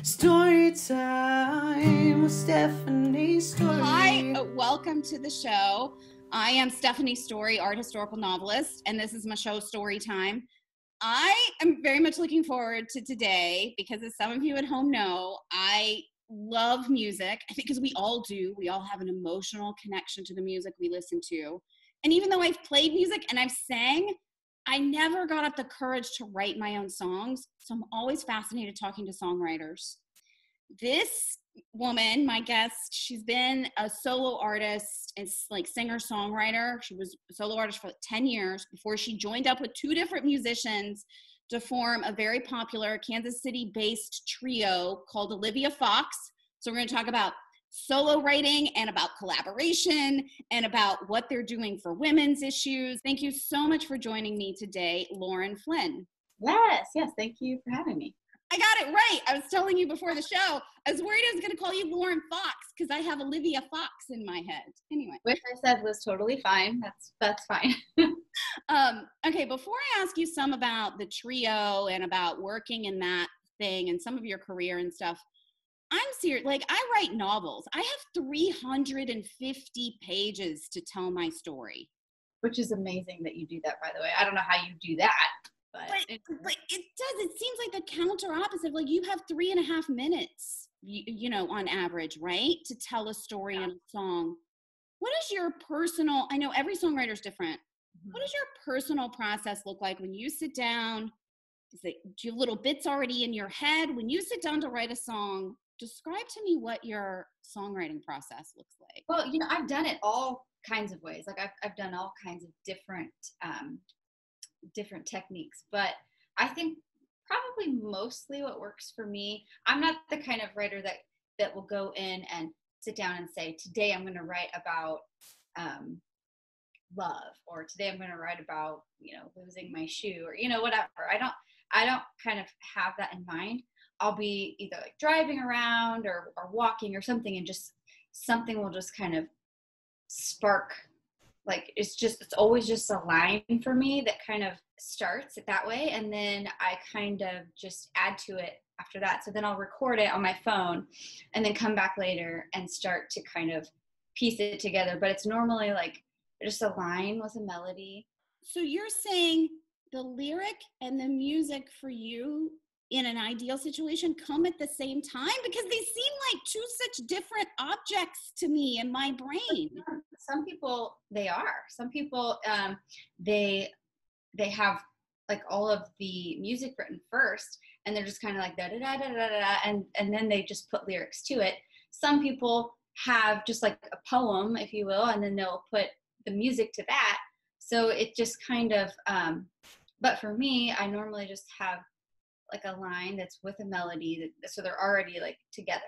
Story time with Stephanie Storey. Hi, welcome to the show. I am Stephanie Storey, art historical novelist, and this is my show, Story Time. I am very much looking forward to today because, as some of you at home know, I love music. I think because we all do. We all have an emotional connection to the music we listen to. And even though I've played music and I've sang, I never got up the courage to write my own songs. So I'm always fascinated talking to songwriters. This woman, my guest, she's been a solo artist and like singer-songwriter. She was a solo artist for like 10 years before she joined up with two different musicians to form a very popular Kansas City-based trio called Olivia Fox. So we're going to talk about solo writing and about collaboration and about what they're doing for women's issues. Thank you so much for joining me today, Lauren Flynn. Yes. Thank you for having me. I got it right. I was telling you before the show, I was worried I was going to call you Lauren Fox because I have Olivia Fox in my head. Anyway. Which I said was totally fine. That's fine. Okay, before I ask you some about the trio and about working in that thing and some of your career and stuff, I'm serious. Like, I write novels. I have 350 pages to tell my story. Which is amazing that you do that, by the way. I don't know how you do that. But it does. It seems like the counter opposite. Like, you have 3.5 minutes, you know, on average, right? To tell a story in a song. What is your personal, I know every songwriter is different. What does your personal process look like when you sit down? Do you have little bits already in your head? When you sit down to write a song, describe to me what your songwriting process looks like. Well, you know, I've done it all kinds of ways. Like I've done all kinds of different techniques, but I think probably mostly what works for me, I'm not the kind of writer that will go in and sit down and say, today I'm going to write about love, or today I'm going to write about, you know, losing my shoe, or, you know, whatever. I don't kind of have that in mind. I'll be either like driving around or walking or something, and just something will just kind of spark. Like, it's always just a line for me that kind of starts it that way. And then I kind of just add to it after that. So then I'll record it on my phone and then come back later and start to kind of piece it together. But it's normally like just a line with a melody. So you're saying the lyric and the music for you in an ideal situation come at the same time? Because they seem like two such different objects to me in my brain. Some people, they are. Some people, they have like all of the music written first, and they're just kind of like da da da da da da, and then they just put lyrics to it. Some people have just like a poem, if you will, and then they'll put the music to that. So it just kind of, but for me, I normally just have like a line that's with a melody, so they're already like together,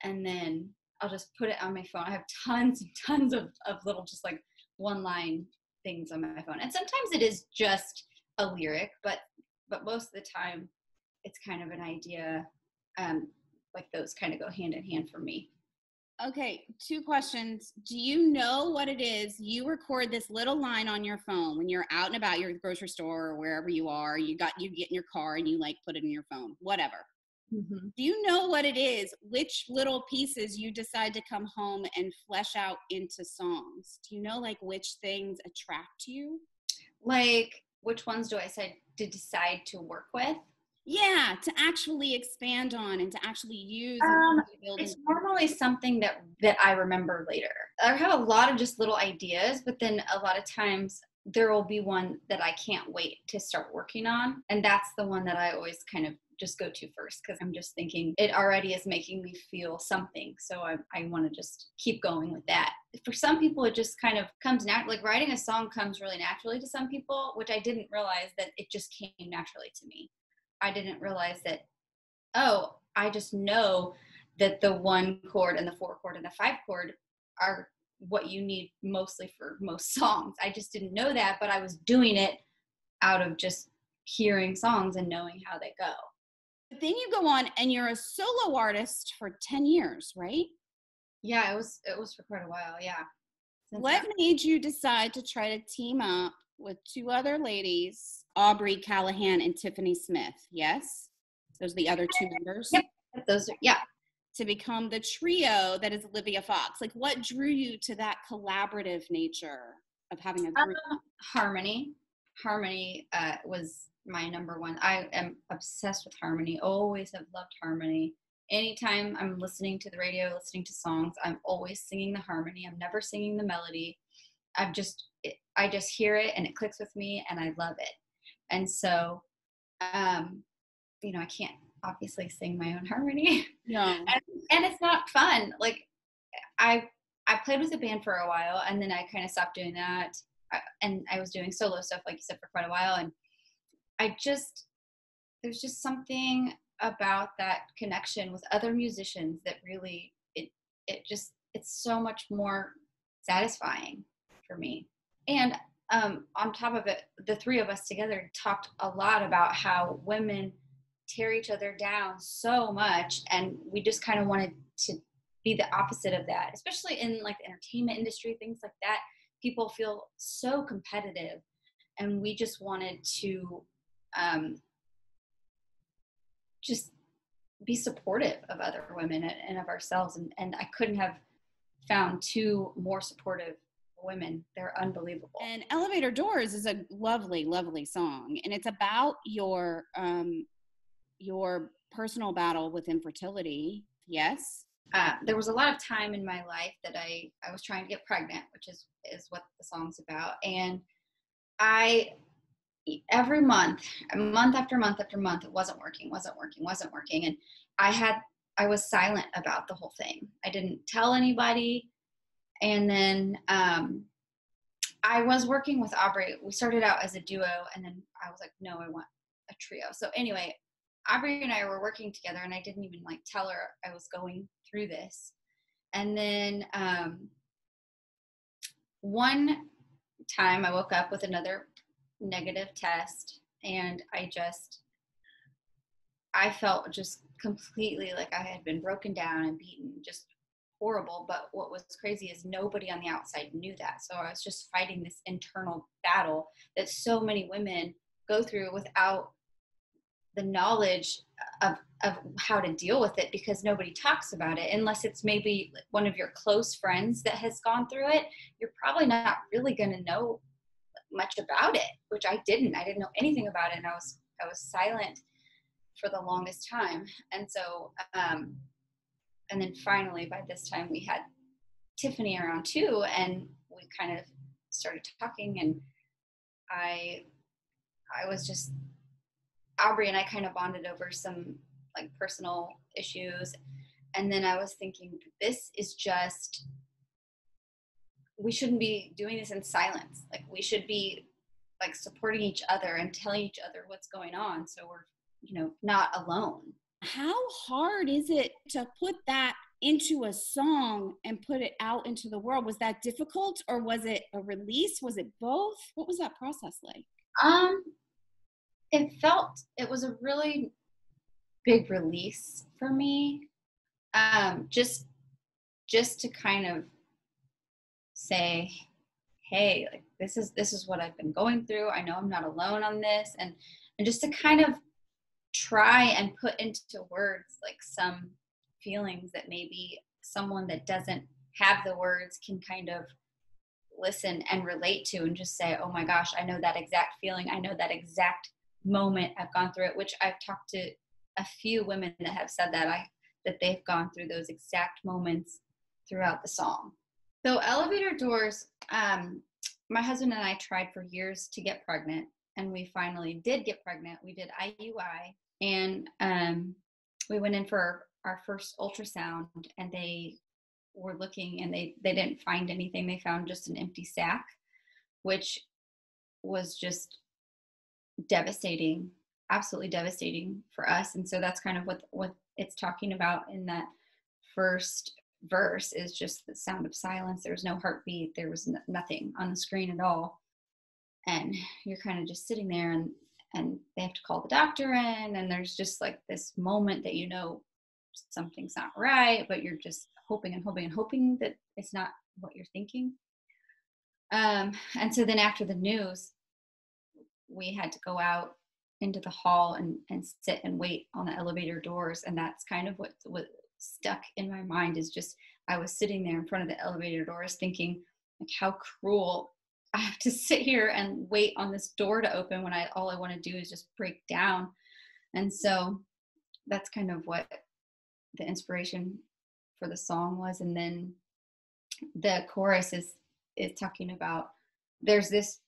and then I'll just put it on my phone. I have tons and tons of little just like one line things on my phone, and sometimes it is just a lyric, but most of the time it's kind of an idea. Like those kind of go hand in hand for me. Okay, 2 questions. Do you know what it is? You record this little line on your phone when you're out and about, you're at the grocery store or wherever you are, you get in your car and you like put it in your phone, whatever. Mm-hmm. Do you know what it is? Which little pieces you decide to come home and flesh out into songs? Do you know like which things attract you? Like, which ones do I decide to work with? Yeah, to actually expand on and to actually use. It's normally something that I remember later. I have a lot of just little ideas, but then a lot of times there will be one that I can't wait to start working on. And that's the one that I always kind of just go to first, because I'm just thinking it already is making me feel something. So I want to just keep going with that. For some people, it just kind of comes naturally. Like writing a song comes really naturally to some people, which I didn't realize that it just came naturally to me. I didn't realize that, I just know that the 1 chord and the 4 chord and the 5 chord are what you need mostly for most songs. I just didn't know that, but I was doing it out of just hearing songs and knowing how they go. But then you go on and you're a solo artist for 10 years, right? Yeah, it was for quite a while, yeah. What made you decide to try to team up with 2 other ladies, Aubrey, Callahan, and Tiffany Smith? Yes? Those are the other 2 members? Yep, those are, yeah. To become the trio that is Olivia Fox? Like, what drew you to that collaborative nature of having a group? Harmony. Harmony was my number one. I am obsessed with harmony. Always have loved harmony. Anytime I'm listening to the radio, listening to songs, I'm always singing the harmony. I'm never singing the melody. I just hear it and it clicks with me and I love it. And so, you know, I can't obviously sing my own harmony. No. And it's not fun. Like I played with a band for a while and then I kind of stopped doing that. And I was doing solo stuff, like you said, for quite a while. And there's just something about that connection with other musicians that really, it's so much more satisfying for me. And on top of it, the three of us together talked a lot about how women tear each other down so much, and we just kind of wanted to be the opposite of that, especially in like the entertainment industry, things like that. People feel so competitive, and we just wanted to just be supportive of other women and of ourselves, and I couldn't have found two more supportive women. They're unbelievable. And Elevator Doors is a lovely, lovely song, and it's about your personal battle with infertility. Yes. There was a lot of time in my life that I was trying to get pregnant, which is what the song's about. And every month after month after month, it wasn't working. And I was silent about the whole thing. I didn't tell anybody. And then I was working with Aubrey. We started out as a duo, and then I was like, no, I want a trio. So anyway, Aubrey and I were working together, and I didn't even like tell her I was going through this. And then one time I woke up with another negative test, and I felt just completely like I had been broken down and beaten, just horrible. But what was crazy is nobody on the outside knew that. So I was just fighting this internal battle that so many women go through without the knowledge of how to deal with it, because nobody talks about it unless it's maybe one of your close friends that has gone through it. You're probably not really going to know much about it, which I didn't know anything about it. And I was silent for the longest time. And so, and then finally by this time we had Tiffany around too. And we kind of started talking, and I was just, Aubrey and I kind of bonded over some like personal issues. And then I was thinking, this is just, we shouldn't be doing this in silence. Like we should be like supporting each other and telling each other what's going on, so we're, you know, not alone. How hard is it to put that into a song and put it out into the world? Was that difficult, or was it a release? Was it both? What was that process like? It was a really big release for me. Just to kind of say, hey, like this is what I've been going through. I know I'm not alone on this, and just to kind of try and put into words like some feelings that maybe someone that doesn't have the words can kind of listen and relate to, and just say, oh my gosh, I know that exact feeling. I know that exact moment. I've gone through it, which I've talked to a few women that have said that they've gone through those exact moments throughout the song. So Elevator Doors, my husband and I tried for years to get pregnant, and we finally did get pregnant. We did IUI, and we went in for our first ultrasound, and they were looking, and they didn't find anything. They found just an empty sac, which was just devastating, absolutely devastating for us. And so that's kind of what it's talking about in that first verse, is just the sound of silence. There was no heartbeat. There was nothing on the screen at all. And you're kind of just sitting there, and they have to call the doctor in, and there's just like this moment that, you know, something's not right, but you're just hoping and hoping and hoping that it's not what you're thinking. And so then after the news, we had to go out into the hall and sit and wait on the elevator doors. And that's kind of what stuck in my mind, is just, I was sitting there in front of the elevator doors thinking, like, how cruel. I have to sit here and wait on this door to open when all I want to do is just break down. And so that's kind of what the inspiration for the song was. And then the chorus is talking about, there's this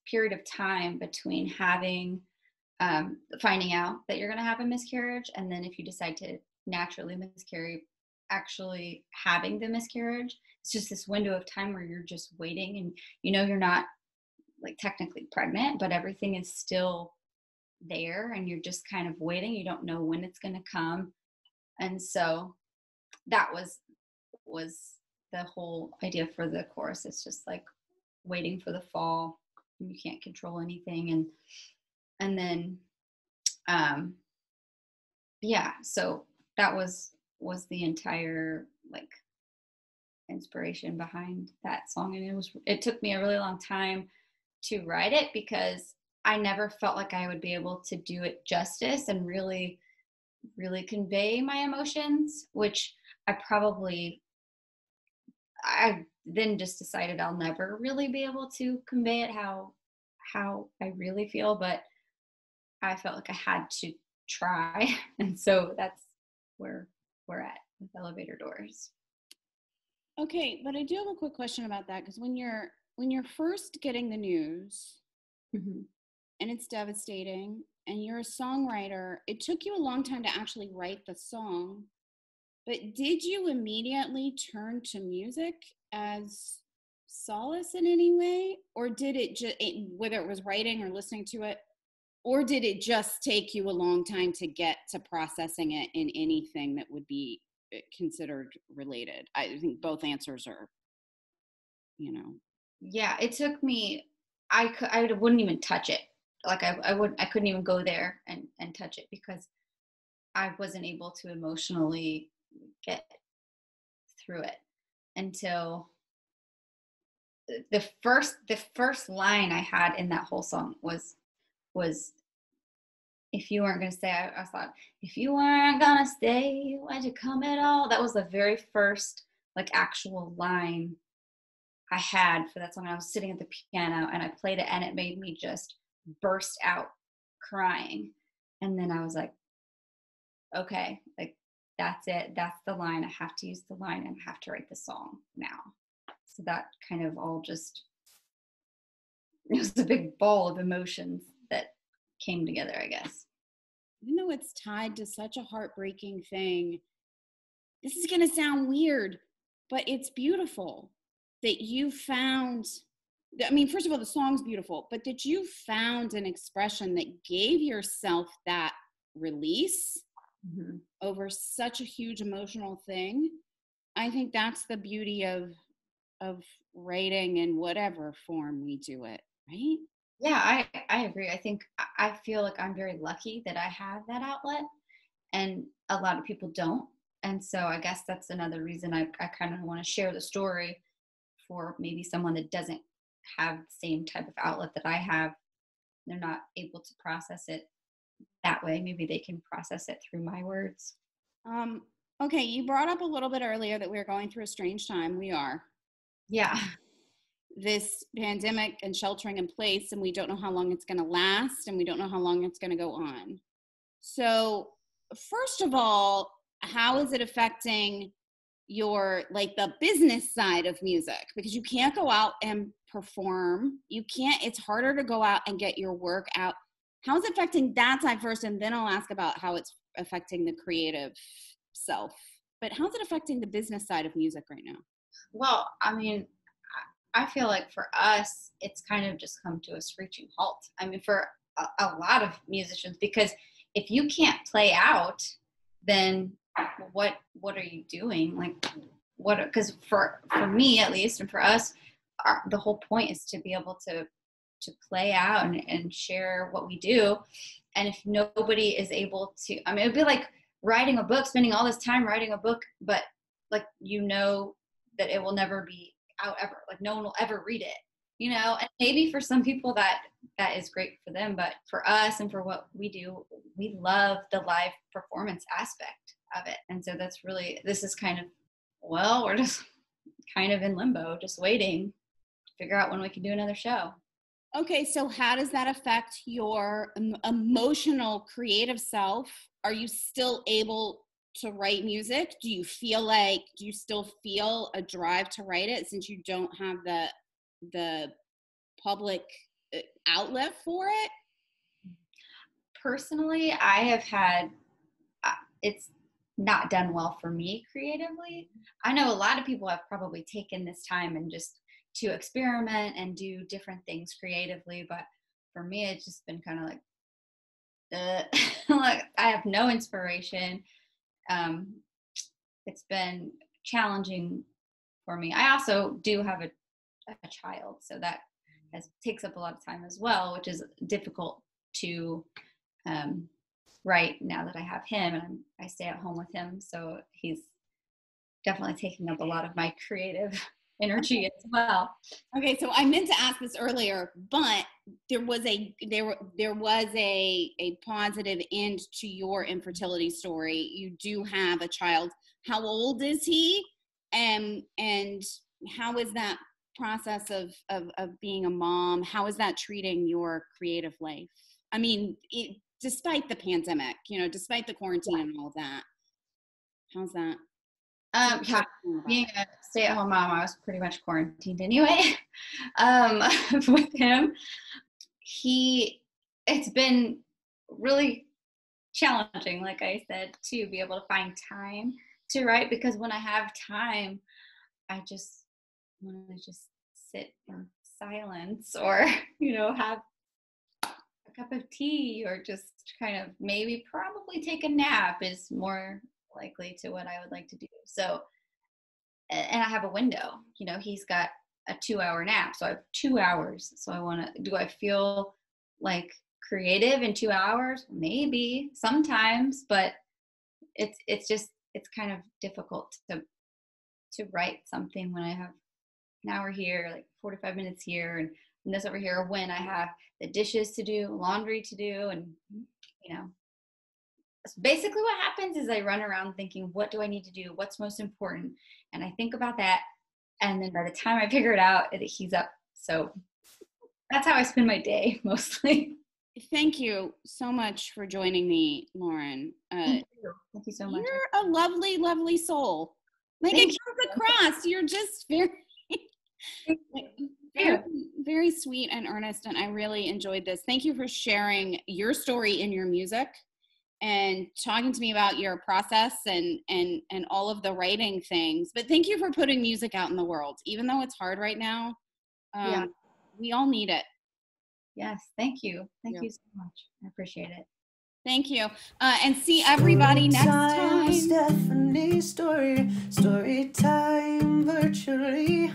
period of time between having finding out that you're going to have a miscarriage, and then if you decide to naturally miscarry, actually having the miscarriage. It's just this window of time where you're just waiting, and you're not like technically pregnant, but everything is still there and you're just kind of waiting. You don't know when it's going to come. And so that was the whole idea for the chorus. It's just like waiting for the fall. You can't control anything. And then so that was the entire like inspiration behind that song. And it took me a really long time to write it, because I never felt like I would be able to do it justice and really, really convey my emotions, which I then just decided I'll never really be able to convey it how I really feel, but I felt like I had to try. And so that's where we're at with elevator doors. Okay, but I do have a quick question about that, because when you're first getting the news, Mm-hmm. and it's devastating, and you're a songwriter, it took you a long time to actually write the song, but did you immediately turn to music as solace in any way? Or did it just, whether it was writing or listening to it, or did it just take you a long time to get to processing it in anything that would be considered related? I think both answers are, Yeah, it took me, I wouldn't even touch it. Like I couldn't even go there and touch it, because I wasn't able to emotionally get through it until the first line I had in that whole song was if you weren't going to stay. I thought, if you weren't going to stay, why'd you come at all? That was the very first like actual line I had for that song. I was sitting at the piano and I played it, and it made me just burst out crying. And then I was like, okay, like that's it. That's the line. I have to use the line and I have to write the song now. So that kind of all just, it was a big ball of emotions that came together, I guess. Even though it's tied to such a heartbreaking thing, this is going to sound weird, but it's beautiful that you found, I mean, first of all, the song's beautiful, but that you found an expression that gave yourself that release Mm-hmm. over such a huge emotional thing. I think that's the beauty of writing in whatever form we do it, right? Yeah, I agree. I think I feel like I'm very lucky that I have that outlet, and a lot of people don't. And so I guess that's another reason I kind of want to share the story for maybe someone that doesn't have the same type of outlet that I have. They're not able to process it that way. Maybe they can process it through my words. Okay, you brought up a little bit earlier that we're going through a strange time. We are. Yeah. This pandemic and sheltering in place, and we don't know how long it's going to last, and we don't know how long it's going to go on. So first of all, how is it affecting your, like, the business side of music? Because you can't go out and perform. It's harder to go out and get your work out. How is it affecting that side first? And then I'll ask about how it's affecting the creative self. But how's it affecting the business side of music right now? Well, I mean, I feel like for us, it's kind of just come to a screeching halt. I mean, for a lot of musicians, because if you can't play out, then what are you doing? Like, what? Because for me at least, and for us, the whole point is to be able to play out and share what we do. And if nobody is able to, I mean, it'd be like writing a book, spending all this time writing a book, but like, that it will never be out ever. Like, no one will ever read it. you know, and maybe for some people that is great for them, but for us and for what we do, we love the live performance aspect of it. And so that's really, this is kind of, well, we're just kind of in limbo, just waiting to figure out when we can do another show. Okay, so how does that affect your emotional, creative self? Are you still able to write music? Do you still feel a drive to write it since you don't have the public outlet for it? Personally, I have had, it's not done well for me creatively. I know a lot of people have probably taken this time and just to experiment and do different things creatively, but for me, it's just been kind of like, like I have no inspiration. It's been challenging for me. I also do have a child, so that takes up a lot of time as well, which is difficult to write now that I have him and I stay at home with him. So he's definitely taking up a lot of my creative energy as well. Okay, so I meant to ask this earlier, but there was a positive end to your infertility story. You do have a child. How old is he? And how is that process of being a mom? How is that treating your creative life? I mean, despite the pandemic, despite the quarantine and all of that, how's that? Yeah, being a stay-at-home mom, I was pretty much quarantined anyway. With him, it's been really challenging, like I said, to be able to find time to write, because when I have time, I just want to just sit in silence or, have a cup of tea or just kind of probably take a nap is more likely to what I would like to do. So, and I have a window, he's got a 2-hour nap. So I have 2 hours. So do I feel like creative in 2 hours? Maybe sometimes, but it's kind of difficult to write something when I have an hour here, like 45 minutes here, and this over here, when I have the dishes to do, laundry to do, and so basically what happens is I run around thinking, what do I need to do? What's most important? And I think about that. And then by the time I figure it out, he's up. So that's how I spend my day mostly. Thank you so much for joining me, Lauren. Thank you so much. You're a lovely, lovely soul. Like it comes across. You're just very, very sweet and earnest, and I really enjoyed this. Thank you for sharing your story in your music and talking to me about your process and all of the writing things. But thank you for putting music out in the world, even though it's hard right now. We all need it. Yes, thank you. Thank you so much. I appreciate it. Thank you. And see everybody next time. Stephanie story time virtually.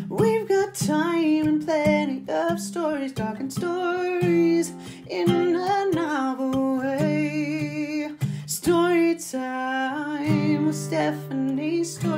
We've got time and plenty of stories, talking stories in a novel way. Story time with Stephanie Story.